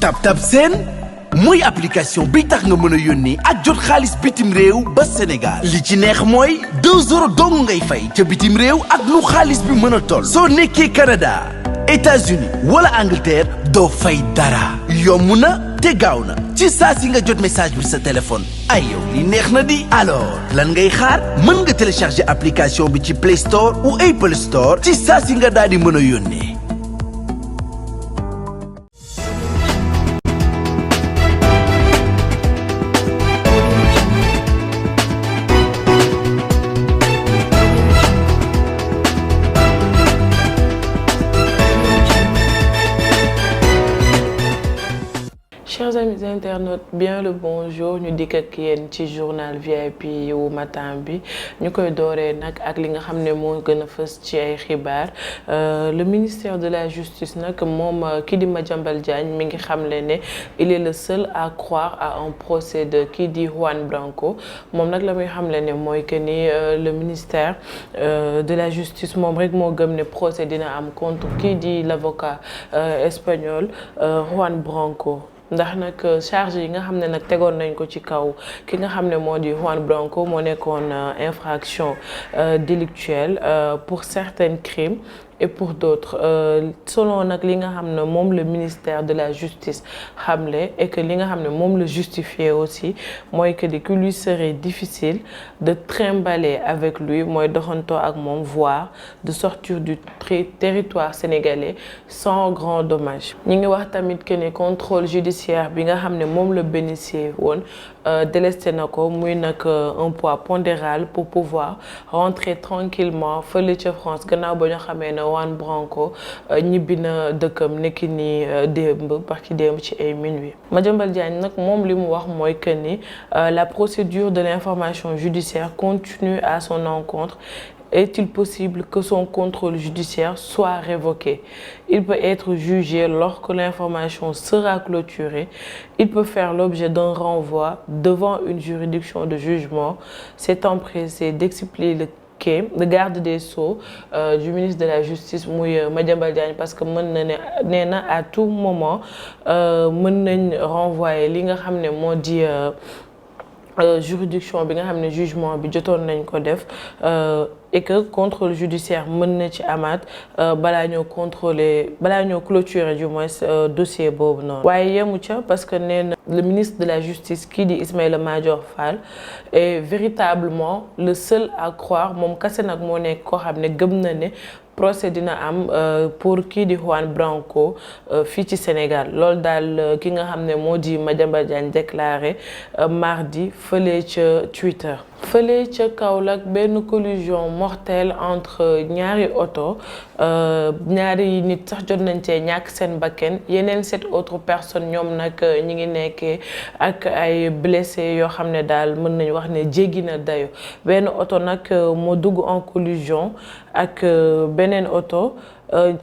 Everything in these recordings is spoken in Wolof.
TapTap Send mooy application bi tax nga mën a yónnee ak jot xaalis bitim réew ba Sénégal li ci neex mooy 2 euros dong ngay fay ca bitim réew ak lu xaalis bi mën a toll. soo nekkee Canada États-Unis wala Angleterre doo fay dara yomb na te gaaw na ci saa si nga jot message bi sa téléphone ay yow li neex na di. alors lan ngay xaar mën nga télécharger application bi ci Play Store ou Apple Store ci saa si nga daal di mën a yónnee. Chers amis internautes, bien le bonjour. ñu dikk ak yéen ci journal VIP wu matin bi ñu koy dooree nag ak li nga xam ne moo gën a fës ci ay xibaar. Le ministère de la justice nag moom kii di Madiambal Diagne mi ngi xamle ne il est le seul à croire à un procès de kii di Juan Branco moom nag la muy xamle ne mooy que ni le ministère de la justice moom rek moo gëm ne procès dina am contre kii di l'avocat espagnol Juan Branco. ndax nag charge yi nga xam ne nag tegoon nañ ko ci kaw ki nga xam ne moo di Juan Branco moo nekkoon infraction délictuelle pour certains crimes et pour d'autres selon nag li nga xam ne moom le ministère de la justice xamle et que li nga xam ne moom le justifié aussi mooy que di qu'il lui serait difficile de trimballer avec lui mooy doxantoo ak moom voire de sortir du territoire sénégalais sans grand dommage. ñi ngi wax tamit que ne contrôle judiciaire bi nga xam ne moom la bénéficié woon délesté na ko muy nag un poids pondéral pour pouvoir rentrer tranquillement fële ca France gannaaw ba ñu xamee ne Juan Branco ñibbi na dëkkam nekki ni démb barki démb ci ay minuit. Madiambal Diagne nag moom li mu wax mooy que ni la procédure de l'information judiciaire continue à son encontre. Est-il possible que son contrôle judiciaire soit révoqué? Il peut être jugé lorsque l'information sera clôturée. Il peut faire l'objet d'un renvoi devant une juridiction de jugement. C'est empressé d'expliquer le garde des Sceaux du ministre de la Justice muy Madiambal Diagne parce que mën na ne nee na à tout moment mën nañ renvoyer li nga xam ne moo di juridiction bi nga xam ne jugement bi jotoon nañ ko def et que contrôle judiciaire mën na ci amaat balaa ñoo contrôler balaa ñoo clôturer du moins dossier boobu noonu. waaye yemu ca parce que nee na le ministre de la justice kii di Ismaïla Madior Fall est véritablement le seul à croire moom kese nag moo nekk koo xam ne gëm na ne procès dina am pour kii di Juan Branco fii ci Sénégal loolu daal ki nga xam ne moo di Madiambal Diagne déclaré mardi fële ca Twitter. fële ca Kaolack benn collision mortelle entre ñaari oto ñaari nit sax jot nañ cee ñàkk seen bakken yeneen 7 autres personnes ñoom nag ñi ngi nekkee ak ay blessés yoo xam ne daal mën nañu wax ne jéggi na dayo benn oto nag moo dugg en collision ak beneen oto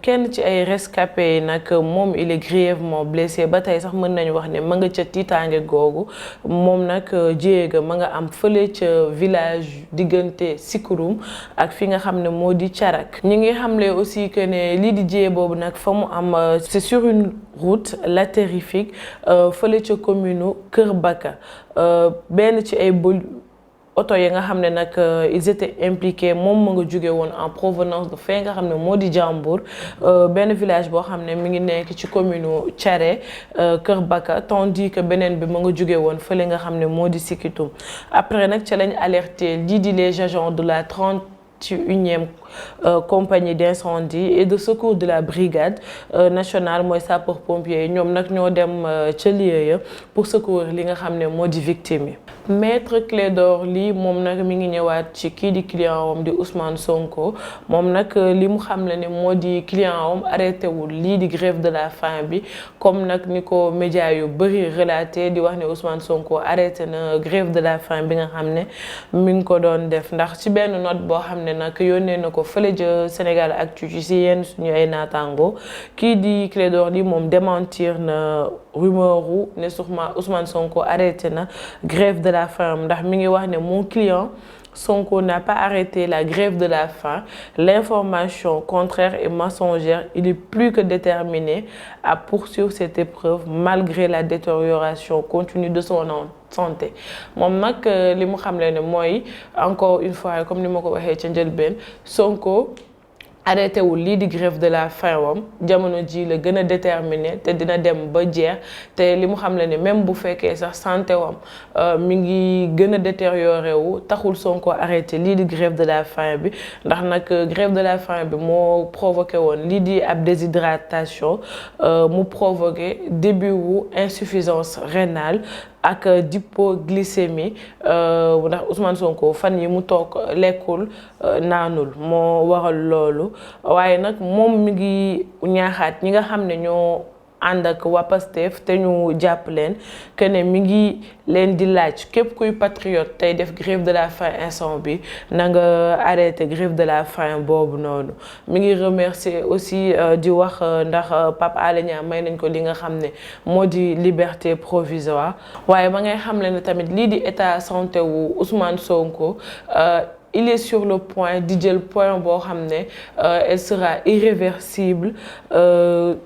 kenn ci ay rescapés yi nag moom il est grièvement blessé ba tey sax mën nañu wax ne ma nga ca tiitaange googu moom nag jéega ma nga am fële ca village diggante Sikurum ak fi nga xam ne moo di Carak. ñi ngi xamle aussi que ne lii di jiyee boobu nag fa mu am c'est sur une route latérifique fële ca commune Kër Baka benn ci ay oto yi nga xam ne nag ils étaient impliqués moom ma nga jóge woon en provenance de fee nga xam ne moo di Jambour benn village boo xam ne mi ngi nekk ci commune Thiaré Kër Baka tandis que beneen bi ma nga jóge woon fële nga xam ne moo di Sikitum après nag ca lañ alerté lii di les agents de la 31e compagnie d'incendie et de secours de la brigade nationale mooy sapeur pompier ñoom nag ñoo dem ca lieu ya pour secourir li nga xam ne moo di victime yi. Maître Clédor Ly moom nag mi ngi ñëwaat ci kii di client wam di Ousmane Sonko moom nag li mu xam le ne moo di client wam arrêté wul lii di grève de la faim bi comme nag ni ko média yu bëri relaté di wax ne Ousmane Sonko arrêté na grève de la faim bi nga xam ne mi ngi ko doon def ndax ci benn note boo xam ne nag yónnee na ko fële ca Sénégal Actu ci si yenn suñu ay naataango kii di Clédor Ly moom démentir na rumeur ne sûrement Ousmane Sonko arrêté na grève de la faim ndax mi ngi wax ne mon client Sonko n'a pas arrêté la grève de la faim. L'information contraire et mensongère. Il est plus que déterminé à poursuivre cette épreuve malgré la détérioration continue de son santé. Moom nag li mu xamle ne mooy encore une fois comme ni ma ko waxee ca njëlbeen Sonko arrêté wul lii di grève de la faim wam jamono ji la gën a déterminé te dina dem ba jeex te li mu xam le ne même bu fekkee sax santé wam mi ngi gën a détérioré wu taxul Sonko arrêté lii di grève de la faim bi ndax nag grève de la faim bi moo provoqué woon lii di ab déshydratation mu provoqué début wu insuffisance rénale ak d'hypoglycémie ndax Ousmane Sonko fan yi mu toog lekkul naanul moo waral loolu waaye nag moom mi ngi ñaaxaat ñi nga xam ne ñoo ànd ak waa Pastef te ñu jàpp leen que ne mi ngi leen di laaj képp kuy patriote tey def grève de la faim instant bi na nga arrêté grève de la faim boobu noonu mi ngi remercier aussi di wax ndax Pape Alé Niang may nañ ko li nga xam ne moo di liberté provisoire waaye ba ngay xam le ne tamit lii di état santé wu Ousmane Sonko il est sur le point di jël point boo xam ne elle sera irréversible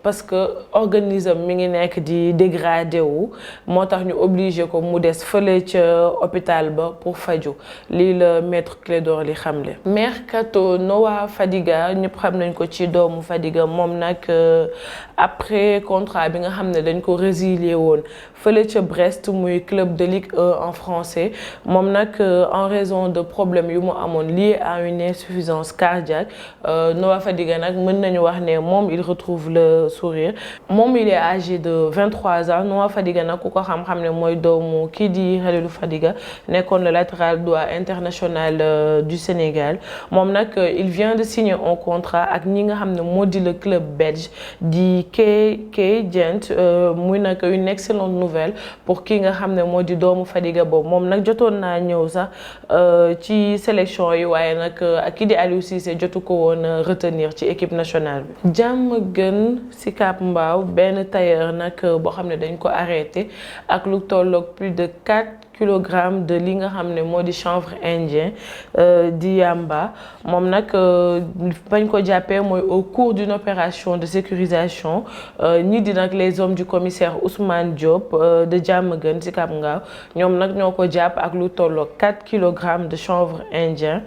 parce que organisme mi ngi nekk di dégradé wu moo tax ñu obligé ko mu des fële ca hôpital ba pour faju lii la maître Clédor li xamle. Mercato Noah Fadiga ñëpp xam nañ ko ci doomu Fadiga moom nag après contrat bi nga xam ne dañ ko résilier woon fële ca Brest muy club de Ligue 1 en français moom nag en raison de problème yu mu amoon lié à une insuffisance cardiaque Noah Fadiga nag mën nañu wax ne moom il retrouve le sourire moom il est âgé de 23 ans Noah Fadiga nag ku ko xam-xam ne mooy doomu kii di Khalilou Fadiga nekkoon le latéral droit international du Sénégal moom nag il vient de signer un contrat ak ñi nga xam ne moo di le club belge di KK Gent muy nag une excellente nouvelle pour kii nga xam ne moo di doomu Fadiga boobu moom nag jotoon naa ñëw sax ci sélection yi waaye nag ak kii di Aliou Cissé jotu ko woon retenir ci équipe nationale bi. Diamaguène Sicap Mbao benn tailleur nag boo xam ne dañ ko arrêté ak lu tolloog plus de 4 kilogrammes de li nga xam ne moo di chanvre indien di yamba moom nag bañ ko jàppee mooy au cours d'une opération de sécurisation ñi di nag les hommes du commissaire Ousmane Diop de Diamaguène Sicap Mbao ñoom nag ñoo ko jàpp ak lu tolloog 4 kilogrammes de chanvre indien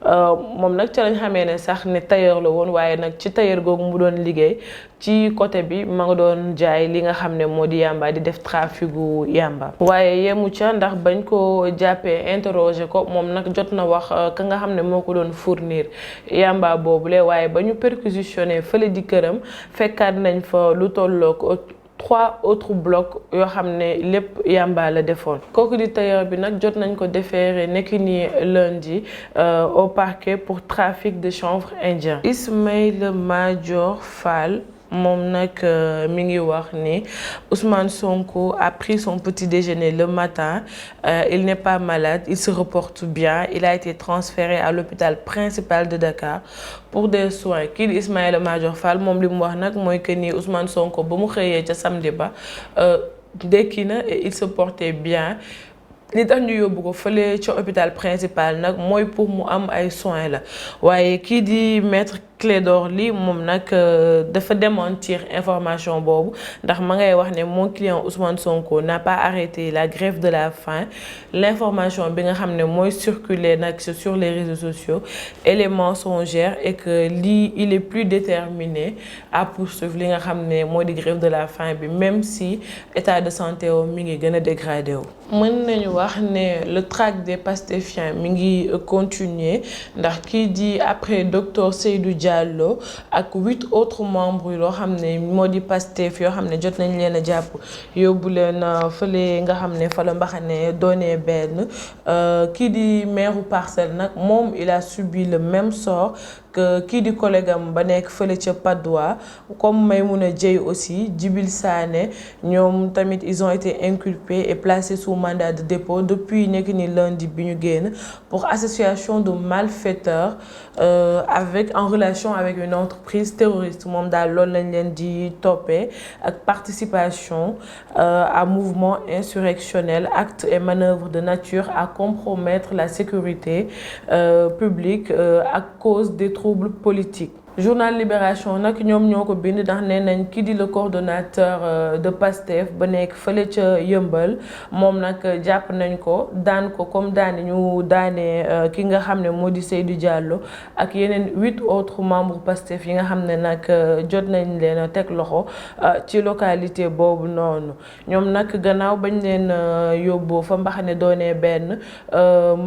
moom nag ci lañ xamee ne sax ne tailleur la woon waaye nag ci tailleur googu mu doon liggéey ci côté bi ma nga doon jaay li nga xam ne moo di yamba di def traficu yamba waaye yemu ca ndax bañ ko jàppee interroger ko moom nag jot na wax ka nga xam ne moo ko doon fournir yamba boobule waaye ba ñu perquisitionné fële di këram fekkaat nañ fa lu tolloog 3 autres blocs yoo xam ne lépp yamba la defoon kooku di tailleur bi nag jot nañ ko déféré nekki ni lundi au parquet pour trafic de chanvre indien. Ismaïla Madior Fall moom nag mi ngi wax ni Ousmane Sonko a pris son petit déjeuner le matin il n'est pas malade il se reporte bien il a été transféré à l'hôpital principal de Dakar pour des soins kii di Ismaïla Madior Fall moom li mu wax nag mooy que ni Ousmane Sonko ba mu xëyee ca samedi ba dekki na et il se portait bien li tax ñu yóbbu ko fële ca hôpital principal nag mooy pour mu am ay soins la waaye kii di maître Clédor Ly moom nag dafa démentir information boobu ndax ma ngay wax ne mon client Ousmane Sonko n'a pas arrêté la grève de la faim l'information bi nga xam ne mooy circuler nag sur les réseaux sociaux elle est mensongère et que lii il est plus déterminé à poursuivre li nga xam ne moo di grève de la faim bi même si état de santé wu mi ngi gën a dégradé wu. mën nañu wax ne le traque des pastéfiens mi ngi continuer ndax kii di après docteur Seydou Diallo ak 8 autres membres yoo xam ne moo di Pastef yoo xam ne jot nañ leen a jàpp yóbbu leen fële nga xam ne fa la mbaxane doonee benn kii di maire Parcelles nag moom il a subi le même sort kii di collègue am ba nekk fële ca Patte d'Oie comme Maïmouna Dièye aussi Djibil Sané ñoom tamit ils ont été inculpés et placés sous mandat de dépôt depuis nekk ni lundi bi ñu génn pour association de malfaiteurs en relation avec une entreprise terroriste moom daal loolu lañ leen di toppee ak participation à mouvement insurrectionnel actes et manœuvres de nature à compromettre la sécurité publique à cause des troubles politiques. Journal Libération nag ñoom ñoo ko bind ndax nee nañ kii di le coordonnateur de PASTEF ba nekk fële ca Yëmbal moom nag jàpp nañ ko daan ko comme daane ñu daane ki nga xam ne moo di Seydou Diallo ak yeneen 8 autres membres PASTEF yi nga xam ne nag jot nañ leen a teg loxo ci localité boobu noonu ñoom nag gannaaw bañ leen yóbbu fa mbaxane doonee benn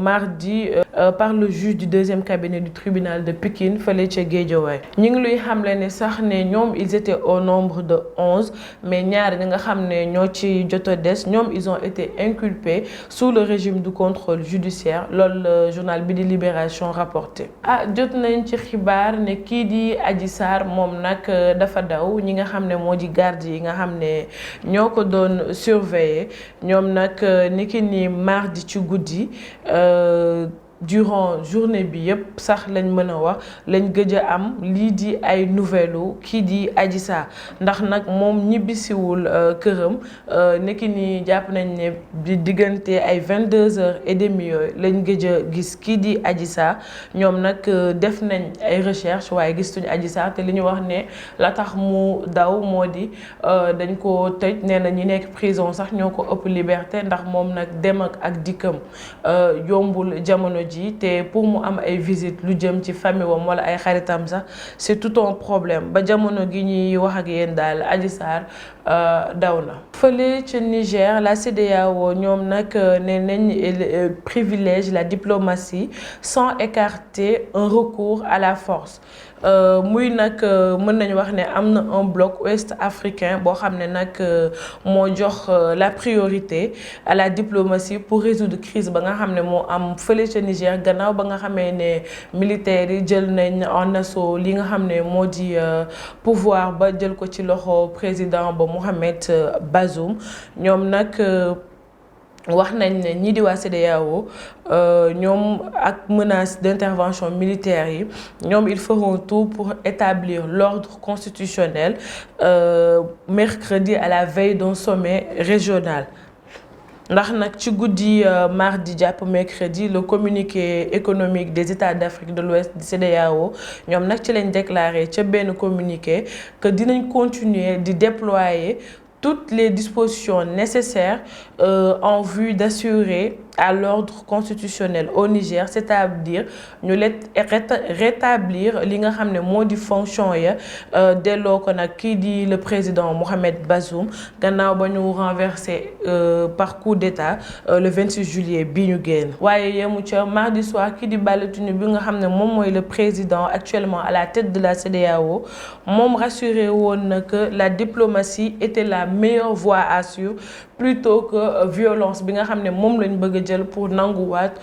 mardi par le juge du 2e cabinet du tribunal de Pikine fële ca Guédiawaye ñi ngi luy xamle ne sax ne ñoom ils étaient au nombre de 11 mais ñaar ñi nga xam ne ñoo ci joto des ñoom ils ont été inculpés sous le régime du contrôle judiciaire loolu le journal bi di Libération rapporté. Jot nañ ci xibaar ne kii di Adji Sarr moom nag dafa daw ñi nga xam ne moo di garde yi nga xam ne ñoo ko doon surveiller ñoom nag niki ni mardi ci guddi durant journée bi yëpp sax lañ mën a wax lañ gëj a am lii di ay nouvelles kii di Adji Sarr ndax nag moom ñibbisiwul këram nekki ni jàpp nañ ne di diggante ay 22h30 yooyu lañ gëj a gis kii di Adji Sarr ñoom nag def nañ ay recherche waaye gistuñu Adji Sarr te li ñu wax ne la tax mu daw moo di dañ ko tëj nee na ñi nekk prison sax ñoo ko ëpp liberté ndax moom nag dem ak dikkam yombul jamono ji te pour mu am ay visite lu jëm ci famille wam wala ay xaritam sax c'est tout un problème ba jamono gi ñuy wax ak yéen daal Adji Sarr daw na. fële ca Niger la CEDEAO ñoom nag ne nañ privilège la diplomatie sans écarter un recours à la force. muy nag mën nañu wax ne am na un bloc ouest africain boo xam ne nag moo jox la priorité à la diplomatie pour résoudre crise ba nga xam ne moo am fële ca Niger gannaaw ba nga xamee ne militaires yi jël nañ en assaut li nga xam ne moo di pouvoir ba jël ko ci loxo président ba Mohamed Bazoum ñoom nag wax nañ ne ñii di waa CEDEAO ñoom ak menace d'intervention militaire yi ñoom ils feront tout pour établir l'ordre constitutionnel mercredi à la veille d'un sommet régional. ndax nag ci guddi mardi jàpp mercredi le communiqué économique des États d'Afrique de l'Ouest di CEDEAO ñoom nag ci lañ déclaré ca benn communiqué que dinañ continuer di déployer toutes les dispositions nécessaires en vue d'assurer à l'ordre constitutionnel au Niger, c'est-à-dire ñu rétablir li nga xam ne moo di fonction ya delloo ko nag kii di le président Mohamed Bazoum gannaaw ba ñu renversé par coup d'état le 26 juillet bi ñu génn. waaye yemu ca mardi soir kii di Balotini bi nga xam ne moom mooy le président actuellement à la tête de la CEDEAO moom rassuré woon na que la diplomatie était la meilleure voie à suivre plutôt que violence bi nga xam ne moom lañ bëgg a jël pour nanguwaat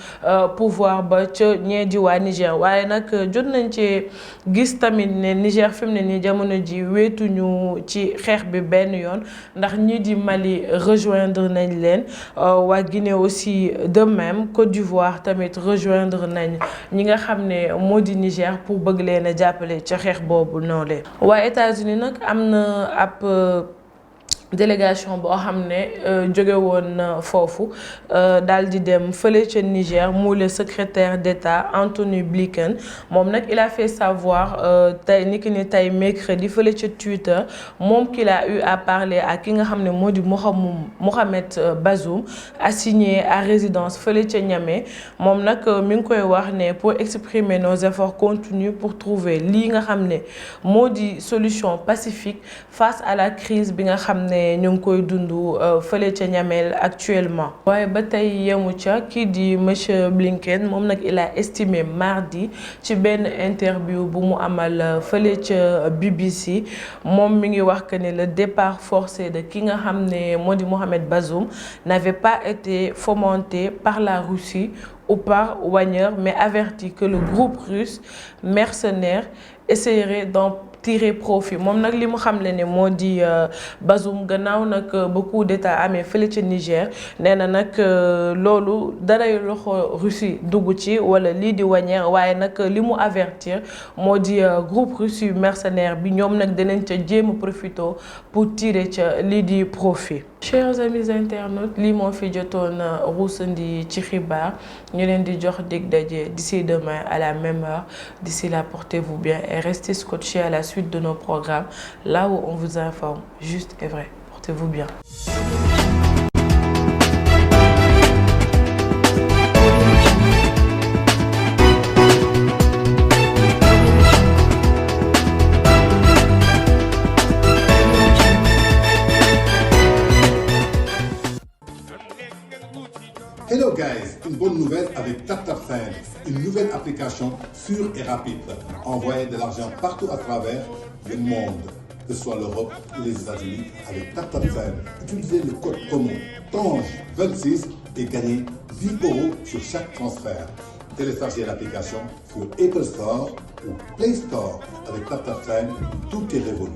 pouvoir ba ca ñee di waa Niger waaye nag jot nañ ci gis tamit ne Niger fi mu ne nii jamono ji weetuñu ci xeex bi benn yoon ndax ñii di Mali rejoindre nañ leen waa Guinée aussi de même Côte d'Ivoire tamit rejoindre nañ ñi nga xam ne moo di Niger pour bëgg leen a jàppale ca xeex boobu noonu leen waa États-Unis nag am na ab délégation boo xam ne jóge woon foofu daal di dem fële ca Niger mu le secrétaire d'État Anthony Blinken moom nag il a fait savoir tey ni ki ni tey mercredi fële ca Twitter moom qu'il a eu à parler ak ki nga xam ne moo di Mohamed Bazoum assigné à résidence fële ca Niamey moom nag mi ngi koy wax ne pour exprimer nos efforts continus pour trouver lii nga xam ne moo di solution pacifique face à la crise bi nga xam ne ñu ngi koy dund fële ca Niamey actuellement. waaye ba tey yemu ca kii di monsieur Blinken moom nag il a estimé mardi ci benn interview bu mu amal fële ca BBC moom mi ngi wax que ne le départ forcé de ki nga xam ne moo di Mohamed Bazoum n'avait pas été fomenté par la Russie ou par Wagner, mais avertit que le groupe russe mercenaire essayerait d'en tirer profit moom nag li mu xamle ne moo di Bazoum gannaaw nag beaucoup d'état amee fële ca Niger nee na nag loolu daray loxo Russie dugg ci wala lii di Wagner waaye nag li mu avertir moo di groupe russe yu mercenaire bi ñoom nag dinañ ca jéem a profito pour tirer ca lii di profit. Chers amis internautes lii moo fi jotoon ruusandi ci xibaar ñu leen di jox dig daje d'ici demain à la même heure. D'ici là, portez-vous bien et restez scotchés à la suite de nos programmes, là où on vous informe juste et vrai. Portez-vous bien. Hello guys, une bonne nouvelle avec TapTapSend, une nouvelle application sûre et rapide. Envoyez de l'argent partout à travers le monde, que ce soit l'Europe ou les États-Unis, avec TapTapSend. Utilisez le code promo TANGE26 et gagnez 10 € sur chaque transfert. Téléchargez l'application sur Apple Store ou Play Store. Avec TapTapSend, tout est révolu.